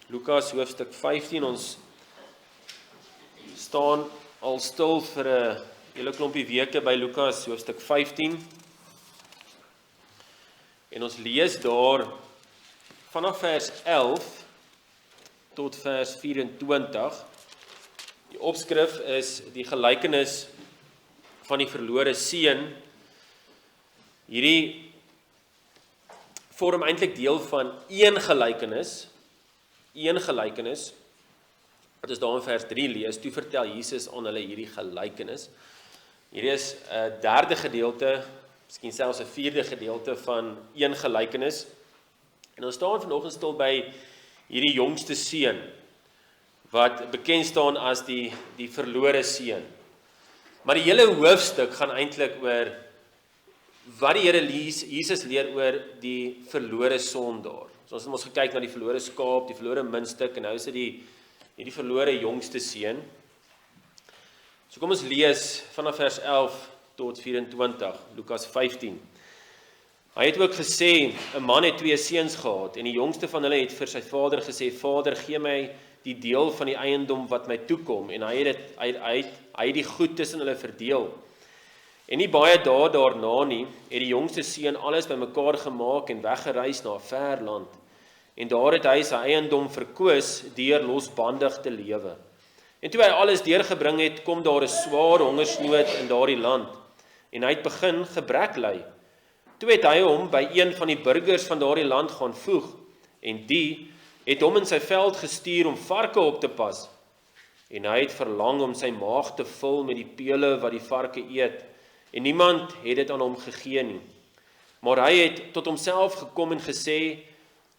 Lukas hoofstuk 15, ons staan al stil vir 'n hele klompie weke by Lukas hoofstuk 15. En ons lees daar vanaf vers 11 tot vers 24. Die opskrif is die gelykenis van die verlore seun. Hierdie vorm eintlik deel van een gelykenis. Wat is daar in vers 3 lees, toe vertel Jesus aan hulle hierdie gelykenis. Hierdie is 'n derde gedeelte, miskien selfs 'n vierde gedeelte van een gelykenis. En ons staan vanoggend stil by hierdie jongste seun, wat bekend staan as die verlore seun. Maar die hele hoofstuk gaan eintlik oor wat die Here Jesus leer oor die verlore sondaar. So ons het ons gekyk na die verlore skaap, die verlore muntstuk, en nou is dit die verlore jongste seun. So kom ons lees vanaf vers 11 tot 24, Lukas 15. Hy het ook gesê, 'n man het 2 seuns gehad, en die jongste van hulle het vir sy vader gesê, Vader, gee my die deel van die eiendom wat my toekom, en hy het die goed tussen hulle verdeel. En nie baie dae daarna nie, het die jongste seun alles bymekaar gemaak en weggereis na 'n ver land. En daar het hy sy eiendom verkoos deur losbandig te lewe. En toe hy alles deurgebring het, kom daar 'n swaar hongersnood in daardie land. En hy het begin gebrek ly. Toe het hy hom by een van die burgers van daardie land gaan voeg, en die het hom in sy veld gestuur om varke op te pas. En hy het verlang om sy maag te vul met die pele wat die varke eet, en niemand het dit aan hom gegee nie. Maar hy het tot homself gekom en gesê,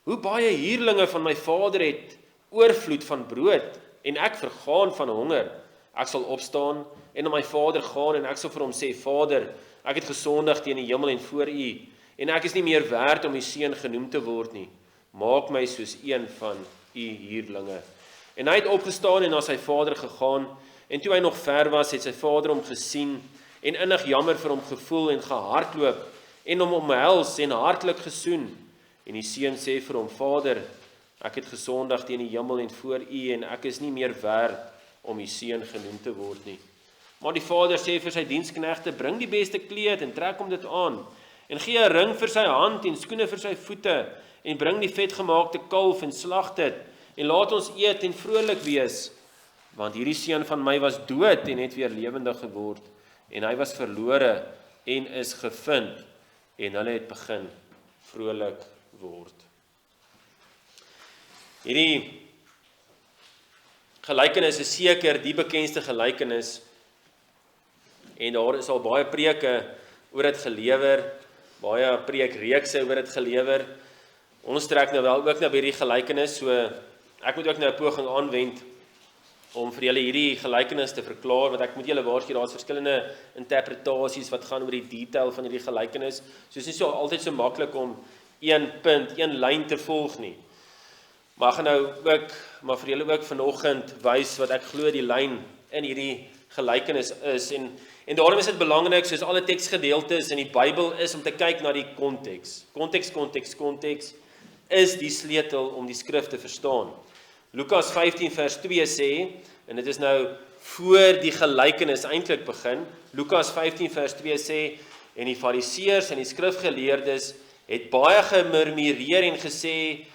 hoe baie huurlinge van my vader het oorvloed van brood, en ek vergaan van honger. Ek sal opstaan en na my vader gaan, en ek sal vir hom sê, Vader, ek het gesondig teen die hemel en voor u, en ek is nie meer werd om u seun genoem te word nie. Maak my soos een van u huurlinge. En hy het opgestaan en na sy vader gegaan, en toe hy nog ver was, het sy vader hom gesien, en innig jammer vir hom gevoel en gehardloop, en hom omhels en hartlik gesoen. En die seun sê vir hom, Vader, ek het gesondig teen die hemel en voor u, en ek is nie meer werd om u seun genoem te word nie. Maar die vader sê vir sy diensknegte, bring die beste kleed en trek hom dit aan, en gee 'n ring vir sy hand en skoene vir sy voete, en bring die vetgemaakte kalf en slag dit, en laat ons eet en vrolik wees, want hierdie seun van my was dood en het weer lewendig geword, en hy was verlore en is gevind, en hulle het begin vrolik word. Hierdie gelykenis is seker die bekendste gelykenis, en daar is al baie preke oor dit gelewer, baie preekreekse oor dit gelewer. Ons trek nou wel ook nou by hierdie gelykenis, so ek moet ook nou 'n poging aanwend om vir julle hierdie gelykenis te verklaar, want ek moet julle waarsku, daar is verskillende interpretasies wat gaan oor die detail van hierdie gelykenis. So is nie so altyd so maklik om een punt, een lyn te volg nie. Maar ek gaan nou ook, maar vir julle ook vanoggend wys wat ek glo die lyn in hierdie gelykenis is, en daarom is dit belangrik, soos alle teksgedeeltes in die Bybel is, om te kyk na die konteks. Konteks is die sleutel om die skrif te verstaan. Lukas 15 vers 2 sê, en dit is nou voor die gelykenis eintlik begin, Lukas 15 vers 2 sê, en die fariseërs en die skrifgeleerdes het baie gemurmureer en gesê,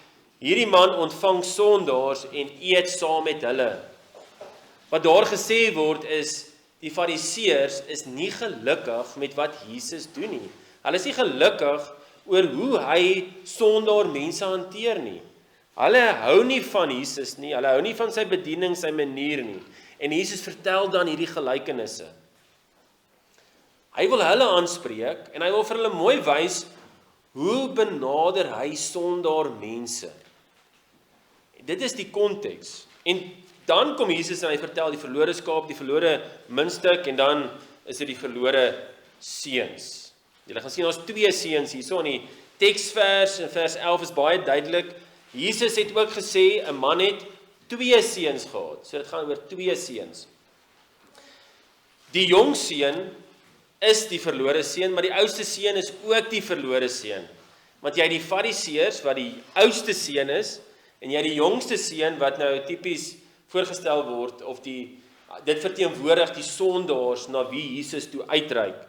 hierdie man ontvang sondaars en eet saam met hulle. Wat daar gesê word is, die fariseërs is nie gelukkig met wat Jesus doen nie. Hulle is nie gelukkig oor hoe hy sondaar mense hanteer nie. Hulle hou nie van Jesus nie, hulle hou nie van sy bediening, sy manier nie. En Jesus vertel dan hierdie gelykenisse. Hy wil hulle aanspreek, en hy wil vir hulle mooi wys, hoe benader hy sondaar mense. Dit is die konteks. En dan kom Jesus en hy vertel die verlore skaap, die verlore muntstuk, en dan is dit die verlore seuns. Julle gaan sien, ons 2 seuns hierso in die teksvers, in vers 11 is baie duidelik. Jesus het ook gesê, 'n man het 2 seuns gehad. So dit gaan oor 2 seuns. Die jong seun is die verlore seun, maar die oudste seun is ook die verlore seun. Want jy het die fariseërs wat die oudste seun is, en jy die jongste seun wat nou tipies voorgestel word, of dit verteenwoordig die sondaars na wie Jesus toe uitreik.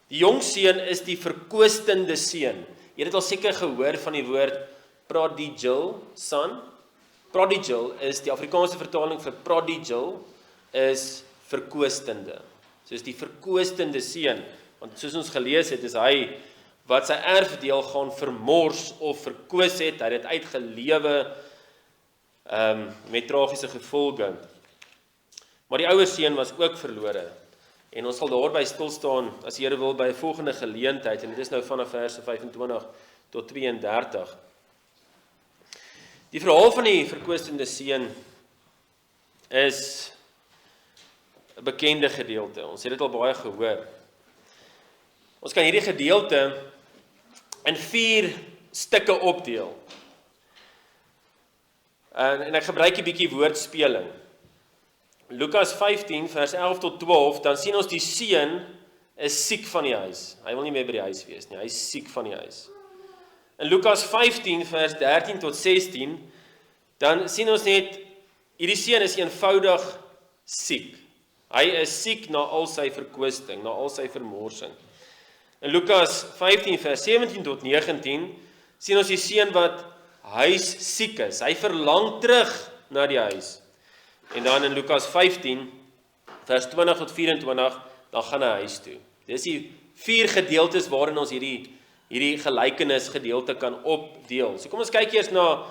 Die jong seun is die verkoostende seun. Jy het al seker gehoor van die woord prodigal son. Prodigal is die Afrikaanse vertaling vir prodigal, is verkoostende. So is die verkoostende seun, want soos ons gelees het, is hy wat sy erfdeel gaan vermors of verkoos het, hy het uitgelewe met tragiese gevolge. Maar die ouer seun was ook verlore. En ons sal daarby stil staan, as die Here wil, by 'n volgende geleentheid, en dit is nou vanaf verse 25 tot 32. Die verhaal van die verkoostende seun is 'n bekende gedeelte. Ons het dit al baie gehoor. Ons kan hierdie gedeelte in 4 stukke opdeel. En ek gebruik 'n bietjie woordspeling. Lukas 15 vers 11 tot 12, dan sien ons die seun is siek van die huis. Hy wil nie meer by die huis wees nie, hy is siek van die huis. In Lukas 15 vers 13 tot 16, dan sien ons net, hierdie seun is eenvoudig siek. Hy is siek na al sy verkoosting, na al sy vermorsing. In Lukas 15 vers 17 tot 19, sien ons die seun wat huis siek is. Hy verlang terug na die huis. En dan in Lukas 15 vers 20 tot 24, dan gaan hy huis toe. Dis die 4 gedeeltes waarin ons hierdie gelykenis gedeelte kan opdeel. So kom ons kyk eers na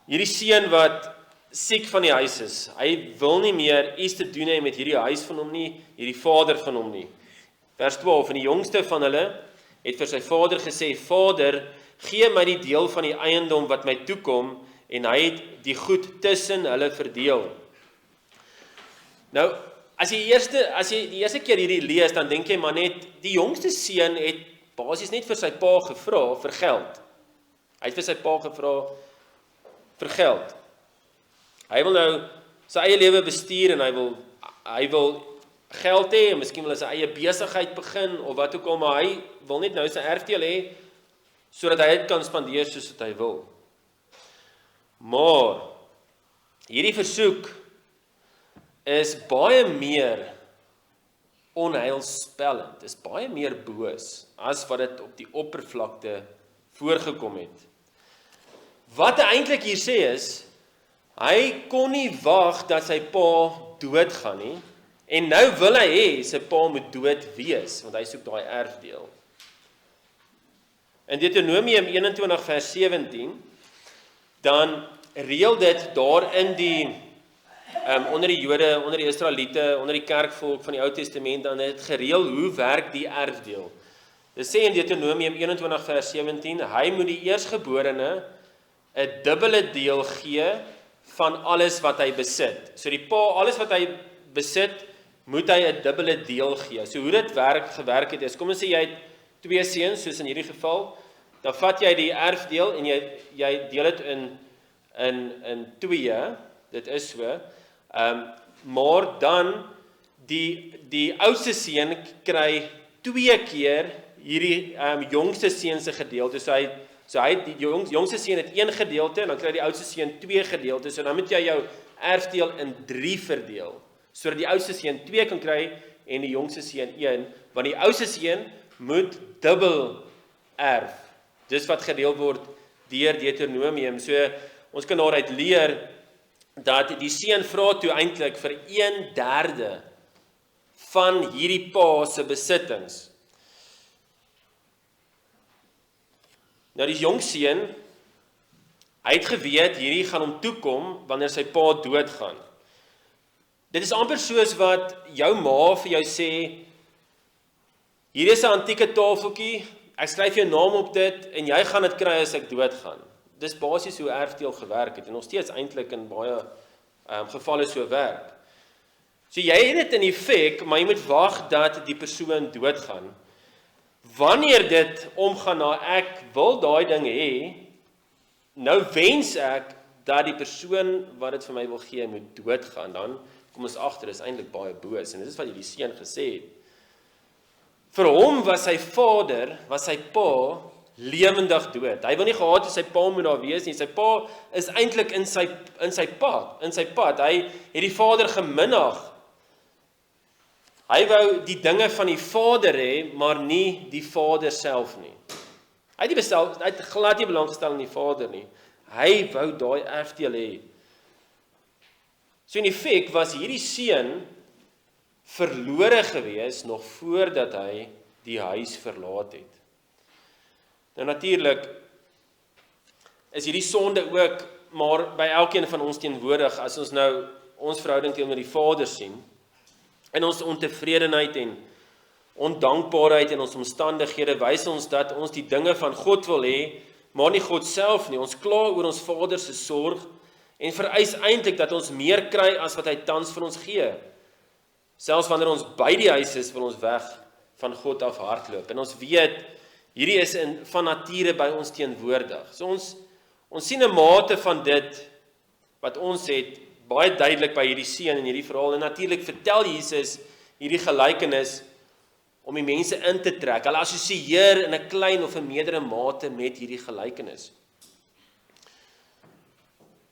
hierdie seun wat siek van die huis is. Hy wil nie meer iets te doen hê met hierdie huis van hom nie, hierdie vader van hom nie. Vers 12, en die jongste van hulle het vir sy vader gesê, Vader, gee my die deel van die eiendom wat my toekom, en hy het die goed tussen hulle verdeel. Nou, as jy die eerste keer hierdie lees, dan dink jy maar net, die jongste seun het basies net vir sy pa gevra vir geld. Hy het vir sy pa gevra vir geld. Hy wil nou sy eie lewe bestuur, en hy wil geld hê, en miskien wil hy sy eie besigheid begin, of wat ook al, maar hy wil net nou sy erfdeel hê, sodat hy dit kan spandeer soos wat hy wil. Maar, hierdie versoek is baie meer onheilspellend, is baie meer boos, as wat dit op die oppervlakte voorgekom het. Wat hy eintlik hier sê is, hy kon nie wag dat sy pa doodgaan nie, en nou wil hy hê sy pa moet dood wees, want hy soek daai erfdeel. In Deuteronomium 21 vers 17, dan reël dit daar in die onder die Jode, onder die Israeliete, onder die kerkvolk van die Ou Testament, dan het gereël hoe werk die erfdeel. Dit sê in Deuteronomium 21 vers 17, hy moet die eersgeborene 'n dubbele deel gee van alles wat hy besit. So die pa, alles wat hy besit, moet hy 'n dubbele deel gee. So hoe dit gewerk het is, kom ons sê jy het 2 seuns, soos in hierdie geval, dan vat jy die erfdeel en jy deel dit in 2, dit is so, maar dan die oudste seun kry 2 keer hierdie jongste seun se gedeelte. So hy die jongste seun het 1 gedeelte, en dan kry die oudste seun 2 gedeeltes, so dan moet jy jou erfdeel in 3 verdeel, sodat die oudste seun 2 kan kry, en die jongste seun 1, want die oudste seun moet dubbel erf. Dis wat gedeel word deur Deuteronomium. So ons kan daaruit leer dat die seun vra toe eintlik vir 1/3 van hierdie pa se besittings. Nou die jong seun, hy het geweet hierdie gaan hom toekom wanneer sy pa doodgaan. Dit is amper soos wat jou ma vir jou sê, hier is 'n antieke tafeltjie, ek skryf jou naam op dit, en jy gaan dit kry as ek doodgaan. Dis basies hoe erfdeel gewerk het, en nog steeds eintlik in baie gevalle so werk. So jy het dit in effek, maar jy moet wag dat die persoon doodgaan. Wanneer dit omgaan na ek wil daai ding hê, nou wens ek dat die persoon wat dit vir my wil gee moet doodgaan, dan kom ons agter, is eintlik baie boos, en dit is wat die seun gesê het. Vir hom was sy vader, was sy pa, lewendig dood. Hy wil nie gehad het sy pa moet daar wees nie. Sy pa is eintlik in sy pad. Hy het die Vader geminag. Hy wou die dinge van die Vader hê, maar nie die Vader self nie. Hy het glad nie belang gestel in die Vader nie. Hy wou daai erfdeel hê. So in effek was hierdie seun verlore gewees nog voordat hy die huis verlaat het. Nou natuurlik is hierdie sonde ook maar by elkeen van ons teenwoordig as ons nou ons verhouding teenoor die Vader sien, in ons ontevredenheid en ondankbaarheid en ons omstandighede wys ons dat ons die dinge van God wil hê, maar nie God self nie. Ons kla oor ons Vader se sorg en vereis eintlik dat ons meer kry as wat hy tans vir ons gee. Selfs wanneer ons by die huis is, wil ons weg van God af hardloop. En ons weet, hierdie is van nature by ons teenwoordig. So ons sien 'n mate van dit wat ons het, baie duidelik by hierdie seun en hierdie verhaal. En natuurlik vertel Jesus hierdie gelykenis om die mense in te trek. Hulle assosieer in 'n klein of 'n meerdere mate met hierdie gelykenis.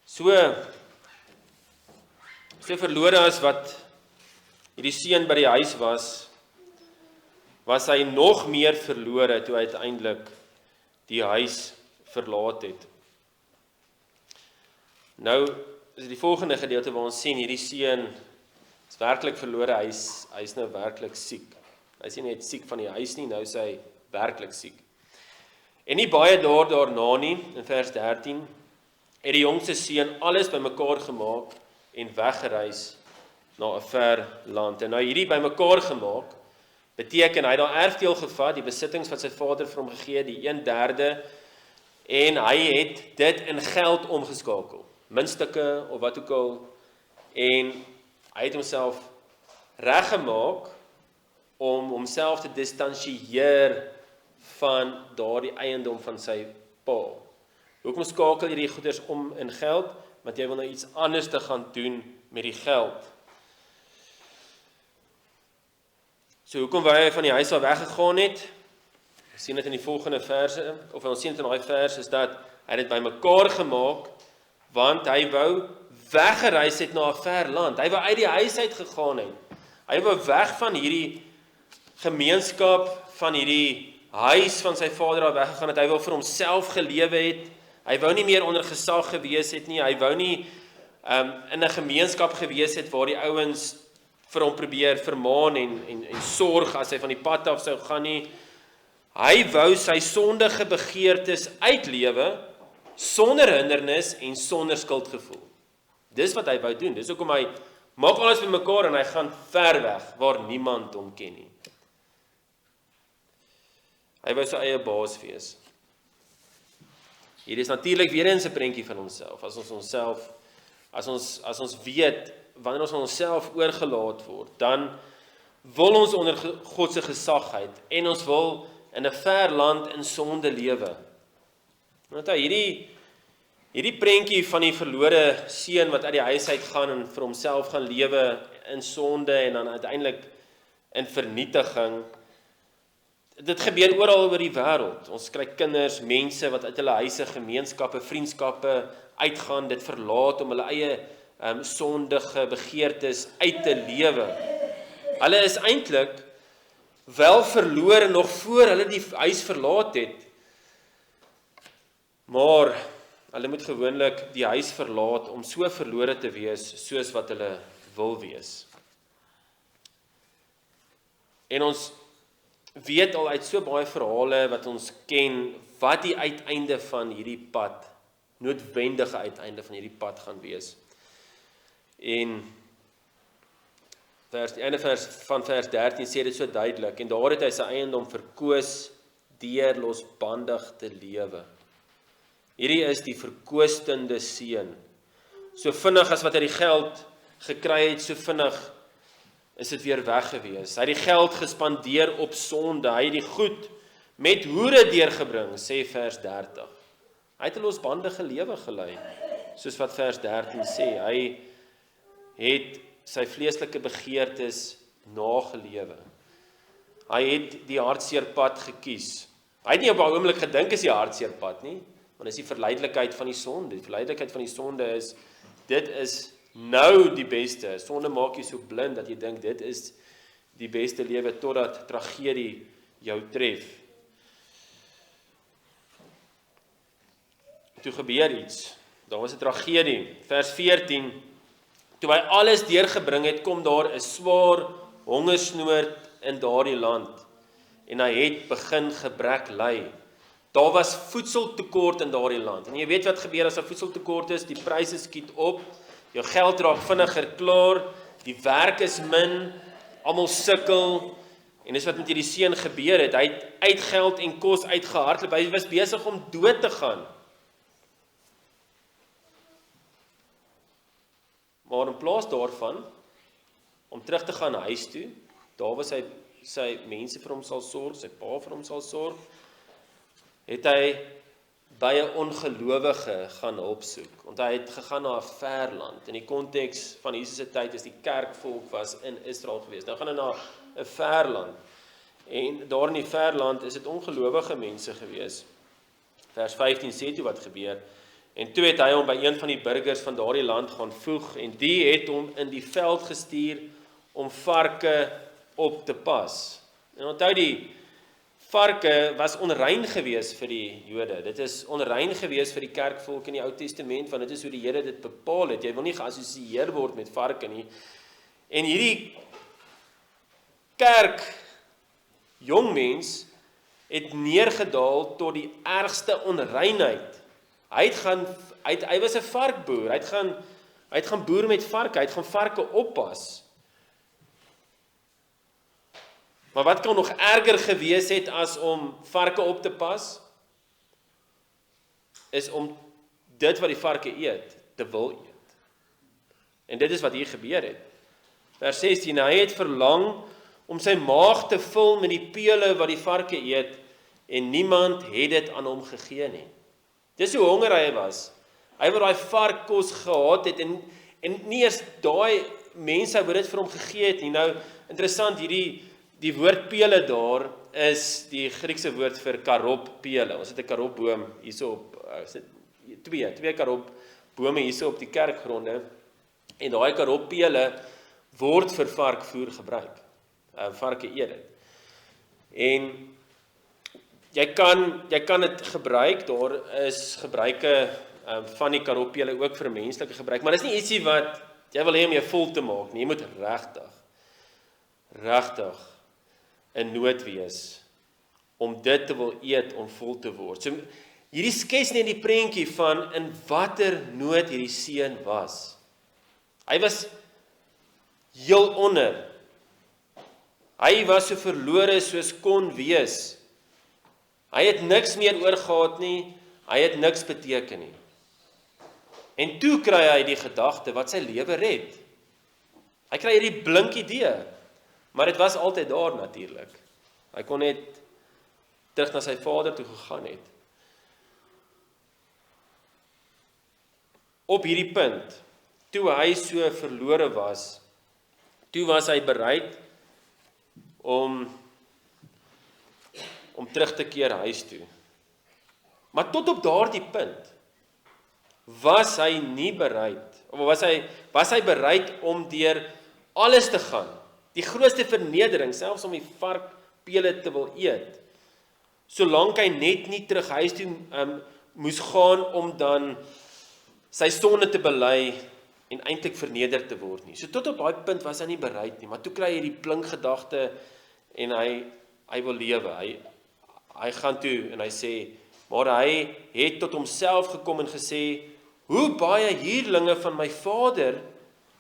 So verlore as wat hierdie seun by die huis was hy nog meer verlore toe hy uiteindelik die huis verlaat het. Nou is die volgende gedeelte waar ons sien hierdie seun is werklik verlore, hy is nou werklik siek. Hy is nie net siek van die huis nie, nou is hy werklik siek. En nie baie daarna nie, in vers 13, het die jongste seun alles bymekaar gemaak en weggereis na 'n ver land. En nou hierdie bymekaar gemaak beteken hy het daar erfdeel gevat, die besittings wat sy vader vir hom gegee het, die 1/3, en hy het dit in geld omgeskakel, muntstukke of wat ook al, en hy het homself reggemaak om homself te distansieer van daardie eiendom van sy pa. Hoekom skakel jy die goeders om in geld? Want jy wil nou iets anders te gaan doen met die geld. So hoekom wou hy van die huis af weggegaan het? Ons sien dit in die volgende verse, of ons sien dit in daai vers, is dat hy dit bymekaar gemaak, want hy wou weggereis het na 'n ver land. Hy wou uit die huis uit gegaan het. Hy wou weg van hierdie gemeenskap, van hierdie huis van sy vader af weggegaan het. Hy wou vir homself gelewe het. Hy wou nie meer onder gesag gewees het nie. Hy wou nie in 'n gemeenskap gewees het waar die ouens vir hom probeer vermaan en sorg as hy van die pad af sou gaan nie. Hy wou sy sondige begeertes uitlewe sonder hindernis en sonder skuldgevoel. Dis wat hy wou doen. Dis hoekom hy maak alles bymekaar en hy gaan ver weg waar niemand hom ken nie. Hy wou sy eie baas wees. Hier is natuurlik weer eens 'n prentjie van onsself. As ons weet, wanneer ons aan onsself oorgelaat word, dan wil ons onder God se gesagheid en ons wil in 'n ver land in sonde lewe. Want hierdie prentjie van die verlore seun wat uit die huis uit gaan en vir homself gaan lewe in sonde en dan uiteindelik in vernietiging. Dit gebeur oral oor die wêreld. Ons kry kinders, mense wat uit hulle huise, gemeenskappe, vriendskappe uitgaan, dit verlaat om hulle eie sondige begeertes uit te lewe. Hulle is eintlik wel verlore nog voor hulle die huis verlaat het, maar hulle moet gewoonlik die huis verlaat om so verlore te wees soos wat hulle wil wees. En ons weet al uit so baie verhale wat ons ken, wat die uiteinde van hierdie pad, noodwendige uiteinde van hierdie pad gaan wees. En die einde van vers 13 sê dit so duidelik, en daar het hy sy eiendom verkoos deur losbandig te lewe. Hierdie is die verkoostende seun. So vinnig as wat hy die geld gekry het, so vinnig is dit weer weg gewees. Hy het die geld gespandeer op sonde, hy het die goed met hoere deurgebring, sê vers 30. Hy het 'n losbandige lewe gelei, soos wat vers 13 sê. Hy het sy vleeslike begeertes nagelewe. Hy het die hartseer pad gekies. Hy het nie op 'n oomblik gedink is die hartseer pad nie, want dis die verleidelikheid van die sonde. Die verleidelikheid van die sonde is, dit is nou die beste. Sonde maak jy so blind dat jy dink dit is die beste lewe totdat tragedie jou tref. Toe gebeur iets. Daar was 'n tragedie. Vers 14. Toe hy alles deurgebring het, kom daar 'n swaar hongersnood in daardie land. En hy het begin gebrek ly. Daar was voedseltekort in daardie land. En jy weet wat gebeur as daar voedseltekort is, die pryse skiet op, jou geld raak vinniger klaar, die werk is min, almal sukkel, en dis wat met hierdie seun gebeur het. Hy het uit geld en kos uitgehardloop, hy was besig om dood te gaan. Maar in plaas daarvan, om terug te gaan huis toe, daar was sy mense vir hom sal sorg, sy pa vir hom sal sorg, het hy by 'n ongelowige gaan hulp soek, want hy het gegaan na 'n ver land. In die konteks van Jesus se tyd is die kerkvolk was in Israel gewees. Nou gaan hy na 'n ver land, en daar in die ver land is dit ongelowige mense gewees. Vers 15 sê toe wat gebeur, en toe het hy hom by een van die burgers van daardie land gaan voeg, en die het hom in die veld gestuur om varke op te pas. En onthou, die varke was onrein gewees vir die Jode. Dit is onrein gewees vir die kerkvolk in die Ou Testament, want dit is hoe die Here dit bepaal het. Jy wil nie geassosieer word met varke nie. En hierdie kerk jongmens het neergedaal tot die ergste onreinheid. Hy was 'n varkboer. Hy het gaan boer met varke, hy het gaan varke oppas. Maar wat kan nog erger gewees het as om varke op te pas, is om dit wat die varke eet, te wil eet. En dit is wat hier gebeur het. Vers 16, hy het verlang om sy maag te vul met die pele wat die varke eet, en niemand het dit aan hom gegee nie. Dis hoe honger hy was. Hy wou daai varkkos gehad het, en nie eers daai mense wou dit vir hom gegee het nie. Nou, interessant, die woord pele daar is die Griekse woord vir karoppele. Ons het 'n karopboom hierso op, twee karopbome hierso op die kerkgronde, en daai karoppele word vir varkvoer gebruik. Varke eet dit. En jy kan dit gebruik, daar is gebruike van die karoppele ook vir menslike gebruik, maar dis nie ietsie wat jy wil hê om jou vol te maak nie. Jy moet regtig in nood wees om dit te wil eet om vol te word. So hierdie skets net die prentjie van in watter nood hierdie seun was. Hy was heel onder. Hy was so verlore soos kon wees. Hy het niks meer oor gehad nie, hy het niks beteken nie. En toe kry hy die gedagte wat sy lewe red. Hy kry hierdie blink idee, maar dit was altyd daar natuurlik. Hy kon net terug na sy vader toe gegaan het. Op hierdie punt, toe hy so verlore was, toe was hy bereid om terug te keer huis toe. Maar tot op daardie punt was hy nie bereid, of was hy bereid om deur alles te gaan, die grootste vernedering, selfs om die varkpele te wil eet, solank hy net nie terug huis toe moes gaan om dan sy sonde te bely en eintlik verneder te word nie. So tot op daai punt was hy nie bereid nie, maar toe kry hy die blink gedagte en hy wil lewe. Hy gaan toe en hy sê, maar hy het tot homself gekom en gesê, hoe baie huurlinge van my vader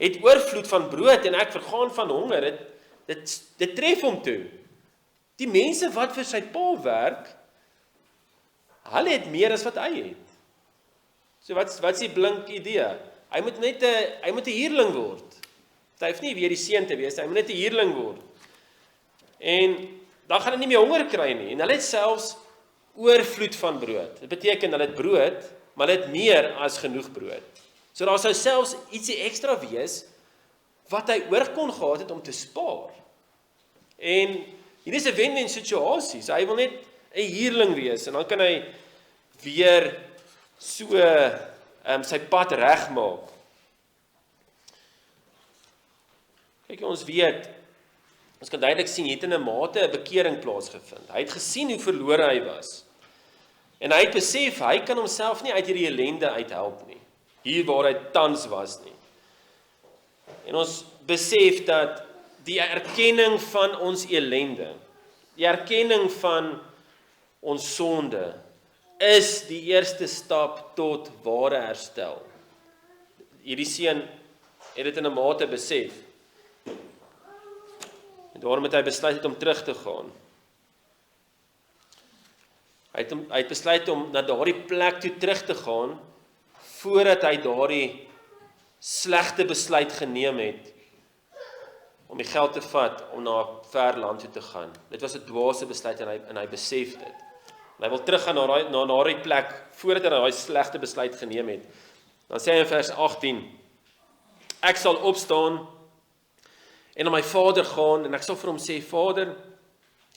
het oorvloed van brood en ek vergaan van honger. Dit tref hom toe. Die mense wat vir sy pa werk, hulle het meer as wat hy het. So wat is die blink idee? Hy moet 'n huurling word. Hy hoef nie weer die seun te wees, hy moet net 'n huurling word. En dan gaan hy nie meer honger kry nie. En hulle het selfs oorvloed van brood. Dit beteken hulle het brood, maar hulle het meer as genoeg brood. So daar sou selfs ietsie ekstra wees wat hy oor kon gehad het om te spaar. En hier is 'n wen-wen situasie. So hy wil net huurling wees, en dan kan hy weer so sy pad regmaak. Kyk, ons weet, ons kan duidelik sien, het in 'n mate 'n bekering plaasgevind. Hy het gesien hoe verlore hy was. En hy het besef, hy kan homself nie uit hierdie ellende uithelp nie. Hier waar hy tans was nie. En ons besef dat die erkenning van ons ellende, die erkenning van ons sonde, is die eerste stap tot ware herstel. Hierdie seun het dit in 'n mate besef. En daarom het hy besluit om terug te gaan. Hy het besluit om na daardie plek toe terug te gaan, voordat hy daardie slegte besluit geneem het, om die geld te vat, om na 'n ver land toe te gaan. Dit was 'n dwaase besluit en hy besef dit. En hy wil teruggaan na daardie plek, voordat hy daai slegte besluit geneem het. Dan sê hy in vers 18, ek sal opstaan, en na my vader gaan, en ek sal vir hom sê, Vader,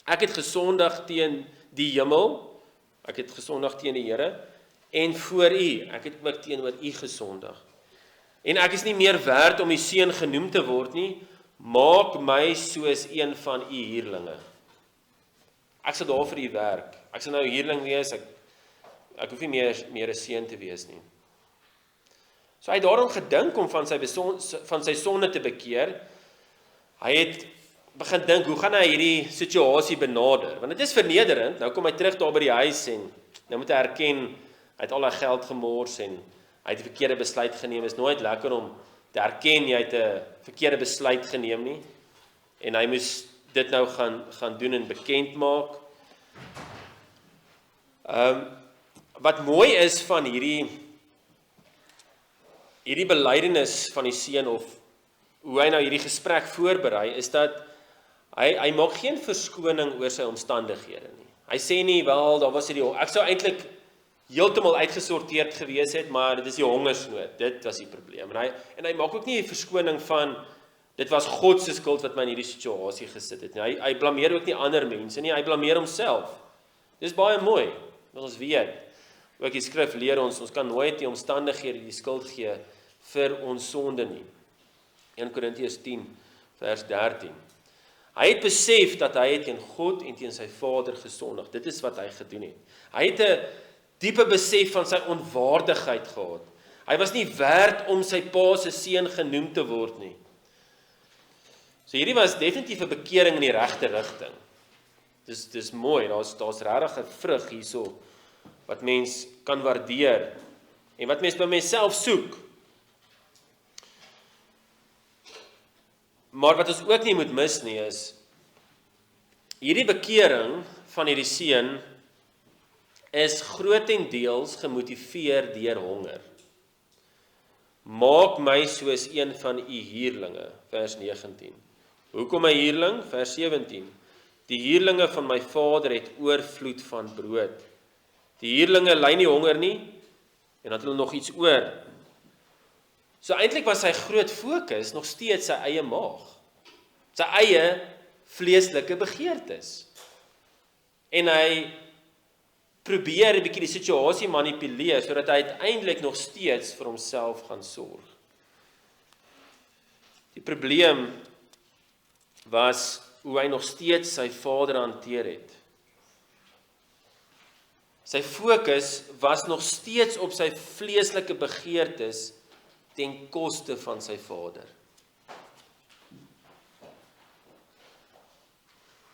ek het gesondig teen die hemel, ek het gesondig teen die Here, en voor u, ek het ook teenoor u gesondig. En ek is nie meer werd om u seun genoem te word nie, maak my soos een van u huurlinge. Ek sal daar vir u werk, ek sal nou huurling wees, ek hoef nie meer 'n seun te wees nie. So hy het daarom gedink om van sy sonde te bekeer. Hy het begin dink, hoe gaan hy hierdie situasie benader? Want dit is vernederend, nou kom hy terug daar by die huis en nou moet hy erken, hy het al sy geld gemors en hy het 'n verkeerde besluit geneem. Is nooit lekker om te erken jy het 'n verkeerde besluit geneem nie. En hy moes dit nou gaan doen en bekend maak. Wat mooi is van hierdie belydenis van die seun, of hoe hy nou hierdie gesprek voorberei, is dat hy maak geen verskoning oor sy omstandighede nie. Hy sê nie, wel, daar was ek sou eintlik heeltemal uitgesorteerd gewees het, maar dit is die hongersnood, dit was die probleem. En hy maak ook nie 'n verskoning van, dit was God se skuld wat my in hierdie situasie gesit het nie. Hy blameer ook nie ander mense nie, hy blameer homself. Dis baie mooi, wat ons weet. Ook die skrif leer ons kan nooit die omstandighede die skuld gee vir ons sonde nie. 1 Korintiërs 10 vers 13. Hy het besef dat hy het teen God en teen sy Vader gesondig. Dit is wat hy gedoen het. Hy het 'n diepe besef van sy onwaardigheid gehad. Hy was nie werd om sy pa se seun genoem te word nie. So hierdie was definitief 'n bekering in die regte rigting. Dis mooi, daar's regtig 'n vrug hierso wat mens kan waardeer en wat mens by myself soek. Maar wat ons ook nie moet mis nie is, hierdie bekering van hierdie seun is grootendeels gemotiveer deur honger. Maak my soos een van u huurlinge, vers 19. Hoekom 'n huurling? Vers 17. Die huurlinge van my vader het oorvloed van brood. Die huurlinge ly nie honger nie, en dan het hulle nog iets oor. So eintlik was sy groot fokus nog steeds sy eie maag, sy eie vleeslike begeertes. En hy probeer 'n bietjie die situasie manipuleer, sodat hy uiteindelik nog steeds vir homself gaan sorg. Die probleem was hoe hy nog steeds sy vader hanteer het. Sy fokus was nog steeds op sy vleeslike begeertes ten koste van sy vader.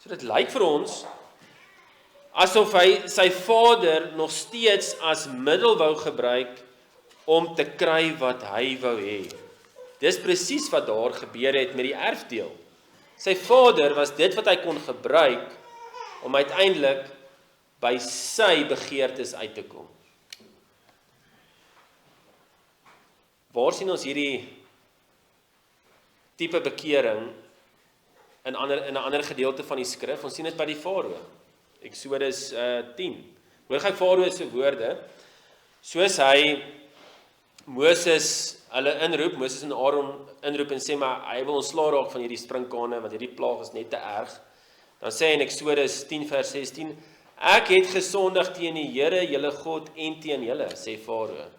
So dit lyk vir ons asof hy sy vader nog steeds as middel wou gebruik om te kry wat hy wou hê. Dis presies wat daar gebeur het met die erfdeel. Sy vader was dit wat hy kon gebruik om uiteindelik by sy begeertes uit te kom. Waar sien ons hierdie tipe bekering in 'n ander gedeelte van die skrif? Ons sien dit by die Farao. Eksodus 10. Hoor gou Farao se woorde. Soos hy Moses inroep, Moses en Aaron inroep en sê, maar hy wil ontslaa raak van hierdie sprinkane, want hierdie plaag is net te erg. Dan sê hy in Eksodus 10 vers 16, Ek het gesondig teen die Here, julle God en teen julle, sê Farao.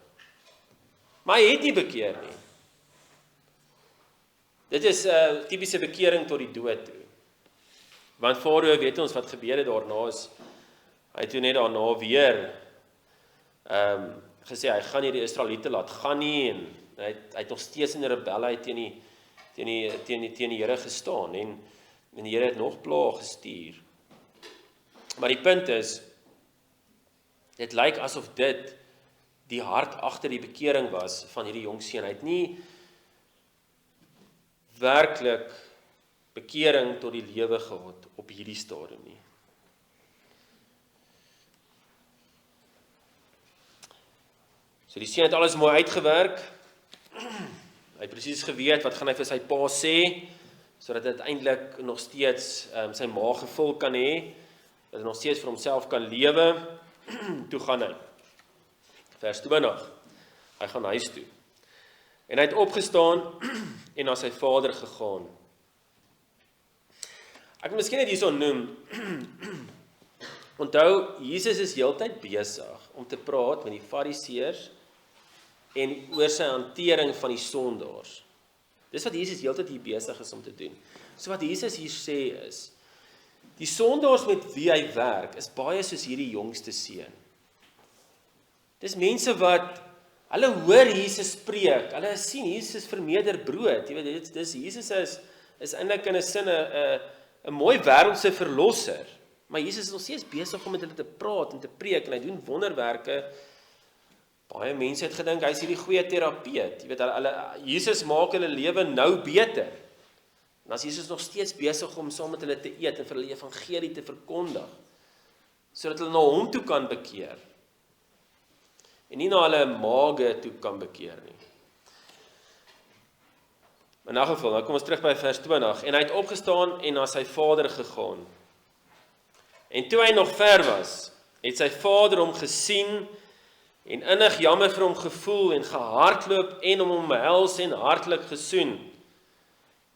Maar hy het nie bekeer nie. Dit is 'n tipiese bekering tot die dood toe. Want Farao weet ons wat gebeur het daarna is, hy het toe net daarna weer gesê, hy gaan nie die Israeliete laat gaan nie, en hy het nog steeds in die rebelheid teen die Here gestaan, en die Here het nog plaag gestuur. Maar die punt is, dit lyk asof dit die hart agter die bekering was van hierdie jong seun. Hy het nie werklik bekering tot die lewe gehad op hierdie stadium nie. So die seun het alles mooi uitgewerk. Hy het presies geweet wat gaan hy vir sy pa sê, sodat hy uiteindelik nog steeds sy maag gevul kan hê, dat hy nog steeds vir homself kan lewe. Toe gaan hy. Vers 20. Hy gaan huis toe. En hy het opgestaan en na sy vader gegaan. Ek moet miskien net hierso noem. Onthou, Jesus is heeltyd besig om te praat met die Fariseërs en oor sy hantering van die sondaars. Dis wat Jesus heeltyd hier besig is om te doen. So wat Jesus hier sê is, die sondaars met wie hy werk, is baie soos hierdie jongste seun. Dis mense wat, hulle hoor Jesus preek, hulle sien Jesus vermeerder brood, jy weet, Jesus is eintlik in 'n sin 'n mooi wêreldse verlosser, maar Jesus is nog steeds besig om met hulle te praat en te preek, en hy doen wonderwerke. Baie mense het gedink, hy is hierdie goeie terapeut, jy weet, Jesus maak hulle lewe nou beter, en as Jesus nog steeds besig om saam met hulle te eet, en vir hulle evangelie te verkondig, sodat hulle na hom toe kan bekeer, en nie na hulle mage toe kan bekeer nie. In 'n geval, nou kom ons terug by vers 20, en hy het opgestaan en na sy vader gegaan. En toe hy nog ver was, het sy vader hom gesien, en innig jammer vir hom gevoel, en gehardloop, en hom omhels, en hartlik gesoen.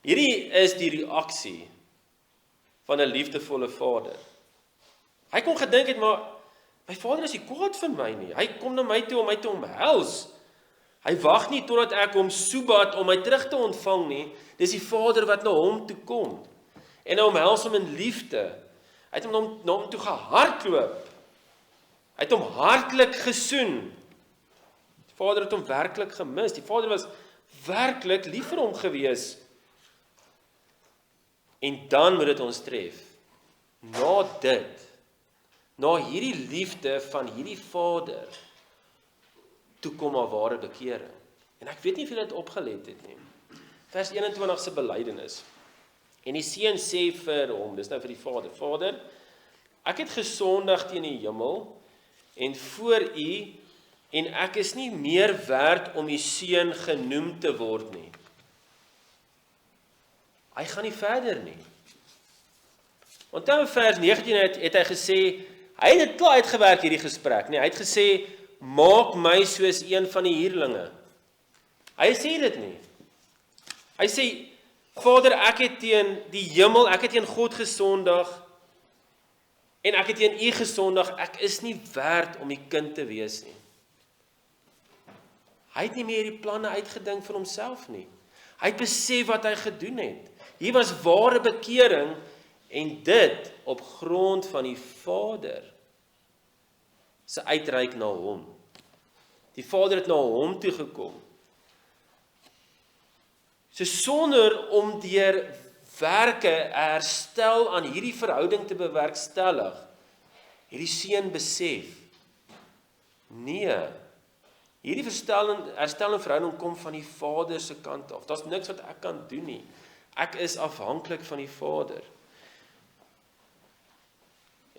Hierdie is die reaksie van 'n liefdevolle vader. Hy kon gedink het, maar my vader is nie kwaad vir my nie. Hy kom na my toe om my te omhels. Hy wag nie totdat ek hom soebat om my terug te ontvang nie. Dis die vader wat na hom toe kom. En hy omhels hom in liefde. Hy het hom na hom toe gehardloop. Hy het hom hartlik gesoen. Die vader het hom werklik gemis. Die vader was werklik lief vir hom gewees. En dan moet dit ons tref. Na dit, na hierdie liefde van hierdie vader, toe kom maar ware bekering. En ek weet nie of julle dit opgelet het nie. Vers 21 se belydenis. En die seun sê vir hom, dis nou vir die vader, Vader, ek het gesondig teen die hemel en voor u, en ek is nie meer werd om u seun genoem te word nie. Hy gaan nie verder nie. Want dan in vers 19 het hy gesê, hy het dit klaar uitgewerk hierdie gesprek, nee, hy het gesê, maak my soos een van die huurlinge. Hy sê dit nie. Hy sê, Vader, ek het teen die hemel, ek het teen God gesondig, en ek het teen u gesondig, ek is nie werd om die kind te wees nie. Hy het nie meer die planne uitgedink vir homself nie. Hy het besef wat hy gedoen het. Hier was ware bekering, en dit op grond van die Vader se uitreik na hom. Die Vader het na hom toe gekom. So sonder om deur werke herstel aan hierdie verhouding te bewerkstellig, hierdie seun besef, nee, hierdie herstel en verhouding kom van die Vader se kant af. Daar's niks wat ek kan doen nie. Ek is afhanklik van die Vader.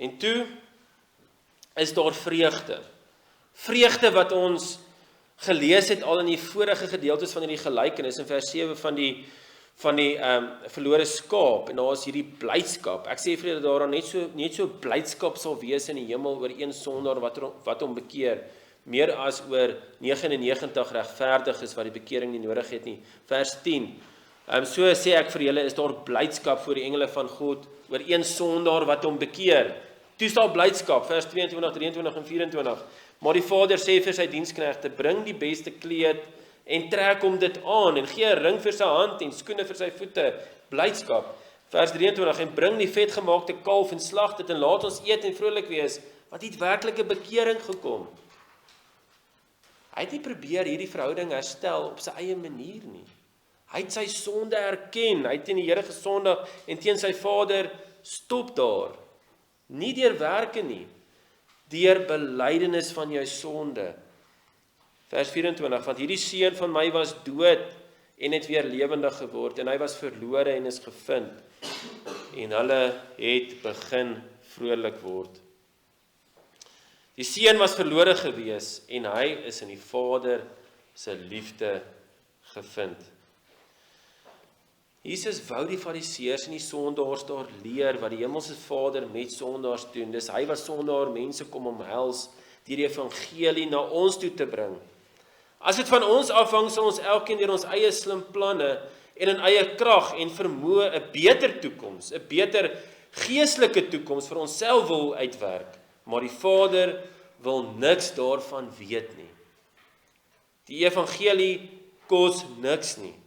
En toe is daar vreugde. Vreugde wat ons gelees het al in die vorige gedeeltes van hierdie gelykenis in vers 7 van die verlore skaap, en daar is hierdie blydskap. Ek sê vir julle dat daar net so blydskap sal wees in die hemel oor een sondaar wat hom bekeer, meer as oor 99 regverdiges wat die bekering nie nodig het nie. Vers 10. So sê ek vir julle, is daar blydskap voor die engele van God oor een sondaar wat hom bekeer. Toe sal blydskap, vers 22, 23 en 24. Maar die vader sê vir sy diensknegte, bring die beste kleed en trek hom dit aan en gee 'n ring vir sy hand en skoene vir sy voete, blydskap. Vers 23, en bring die vetgemaakte kalf en slag dit en laat ons eet en vrolik wees, want het werklike bekering gekom. Hy het nie probeer hierdie verhouding herstel op sy eie manier nie. Hy het sy sonde erken, hy het teen die Here gesondig en teen sy vader stop daar. Nie deur werke nie, deur belydenis van jou sonde. Vers 24, want hierdie seun van my was dood en het weer lewendig geword, en hy was verlore en is gevind. En hulle het begin vrolik word. Die seun was verlore gewees, en hy is in die Vader se liefde gevind. Jesus wou die fariseërs en die sondaars daar leer wat die hemelse Vader met sondaars doen. Dis hy was sondaar mense kom omhels deur die evangelie na ons toe te bring. As dit van ons afhang, sal ons elkeen deur ons eie slim planne en in eie krag en vermoë 'n beter toekoms, 'n beter geestelike toekoms vir onsself wil uitwerk. Maar die Vader wil niks daarvan weet nie. Die evangelie kos niks nie.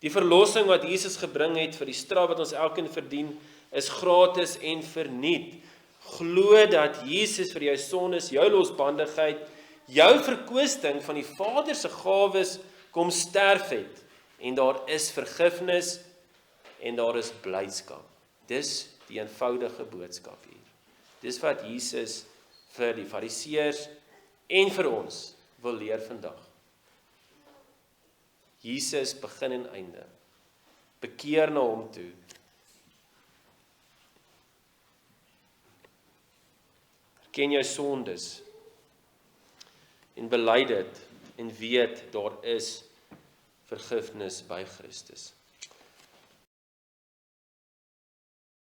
Die verlossing wat Jesus gebring het vir die straf wat ons elkeen verdien, is gratis en verniet. Glo dat Jesus vir jou sondes, jou losbandigheid, jou verkwisting van die Vader se gawes kom sterf het. En daar is vergifnis en daar is blydskap. Dis die eenvoudige boodskap hier. Dis wat Jesus vir die fariseërs en vir ons wil leer vandag. Jesus begin en einde. Bekeer na hom toe. Erken jou sondes en bely dit en weet daar is vergifnis by Christus.